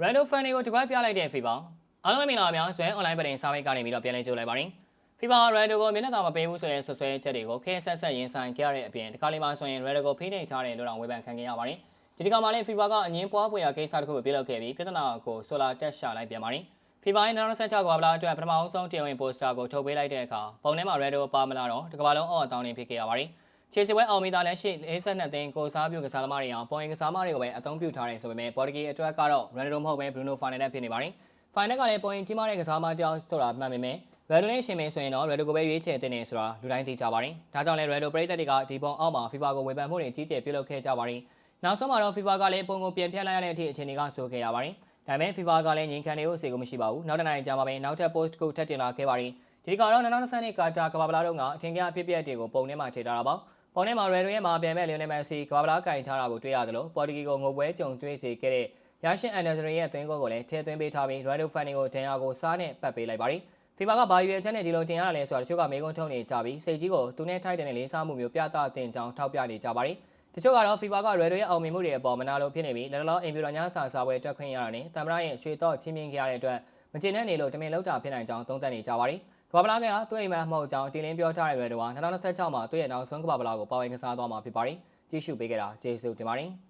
Randall Fanny ကိုတကွက်ပြလိုက်တဲ့ FIFA အားလုံးမင်္ဂလာပါများဆွဲ online ပဒင်စာမိတ်ကနေပြီးတော့ပြန်လည်ကြိုလိုက်ပါတယ် FIFA Randall ကိုမျက်နှာသာမပေးဘူးဆိုတဲ့ဆွဆွဲချက်တွေကိုခေတ်ဆက်ဆက်ရင်ဆိုင်ခဲ့ရတဲ့အပြင်ဒီခါလေးမှာဆိုရင် Randall ကိုဖိနှိပ်ထားတယ်လို့တော့ဝေဖန်ခံခဲ့ရပါတယ်ဒီဒီကမှာလည်း FIFA ကအငင်းပွားပွေရကိစ္စတစ်ခုကိုပြုလုပ်ခဲ့ပြီးပြဿနာကိုဆိုလာတက်ရှာလိုက်ပြန်ပါတယ် FIFA ရဲ့2016ကမ္ဘာလားအတွက်ပထမဆုံးတရားဝင်ပိုစတာကိုထုတ်ပေးလိုက်တဲ့အခါပုံထဲမှာ Randall ပါမလာတော့ဒီကမ္ဘာလုံးအော်အတောင်းနေဖြစ်ခဲ့ရပါတယ်ခြေစစ်ပွဲအောင်မီတာလည်းရှိ42သိန်းကိုစားပြုကစားသမားတွေအောင်ပေါ်ရင်ကစားသမားတွေကိုပဲအသုံးပြုထားတယ်ဆိုပေမဲ့ပေါ်တူဂီအတွက်ကတော့ Ronaldo မဟုတ်ပဲ Bruno Fernandes ဖြစ်နေပါတယ်။ Final ကလည်းပေါ်ရင်ကြီးမားတဲ့ကစားသမားတယောက်ဆိုတာမှန်ပေမဲ့ Ronaldo နဲ့ရှင်မင်းဆိုရင်တော့ Ronaldo ကိုပဲရွေးချယ်တင်နေဆိုတာလူတိုင်းသိကြပါတယ်။ဒါကြောင့်လည်း Ronaldo ပရိသတ်တွေကဒီပုံအောက်မှာ FIFA ကိုဝေဖန်မှုတွေကြီးကျယ်ပြုလုပ်ခဲ့ကြပါတယ်။နောက်ဆုံးမှာတော့ FIFA ကလည်းပုံကိုပြန်ဖြတ်လိုက်ရတဲ့အထိအခြေအနေကဆိုခဲ့ရပါတယ်။ဒါပေမဲ့ FIFA ကလည်းငြိမ်ခံနေဖို့အစီအစဉ်မရှိပါဘူး။နောက်တစ်နိုင်ကြာမှာပဲနောက်ထပ် post ကိုထပ်တင်လာခဲ့ပါတယ်။ဒီကတော့2020ကာတာကမ္ဘာလားတုန်းကအထင်ကြီးအဖြစ်အပျက်တွေကိုပုံထဲမှာထည့်ထားတာပါ။ပေါ်ထဲမှာ Ronaldo ရဲ့မှာပြန်မဲ့ Lionel Messi ကမ္ဘာလားကင်ထားတာကိုတွေ့ရတယ်လို့ပေါ်တူဂီကိုငိုပွဲကြုံတွေ့စေခဲ့တဲ့ရရှင်အန်ဒယ်စရီရဲ့သွင်းကိုလည်းထည့်သွင်းပေးထားပြီး Ronaldo Fanny ကိုဒဏ်ရာကိုစားနဲ့ပတ်ပေးလိုက်ပါတယ်။ FIFA ကဘာရွေးချက်နဲ့ဒီလိုတင်ရတာလဲဆိုတာတချို့ကမေးခွန်းထုတ်နေကြပြီးစိတ်ကြီးကိုသူနဲ့ထိုက်တဲ့လေးစားမှုမျိုးပြသတင်ကြောင်းထောက်ပြနေကြပါတယ်။တချို့ကတော့ FIFA က Ronaldo ရဲ့အောင်မြင်မှုတွေအပေါ်မနာလိုဖြစ်နေပြီးလက်လောအင်ပြူတော်ညစာစားပွဲတက်ခွင့်ရတာနဲ့တမ်မရရဲ့ရွှေတော့ချင်းမြင့်ခဲ့ရတဲ့အတွက်မကျေနပ်နေလို့တမင်လောက်တာဖြစ်နိုင်ကြောင်းသုံးသပ်နေကြပါတယ်။ကမ္ဘာလားကသူ့အိမ်မက်မဟုတ်ကြောင်းတင်လင်းပြောထားတဲ့ Ronaldo က2026မှာသူ့ရဲ့နောက်ဆုံးကမ္ဘာလားကိုပါဝင်ကစားသွားမှာဖြစ်ပါတယ်။ကြည့်ရှုပေးကြတာကျေးဇူးတင်ပါတယ်။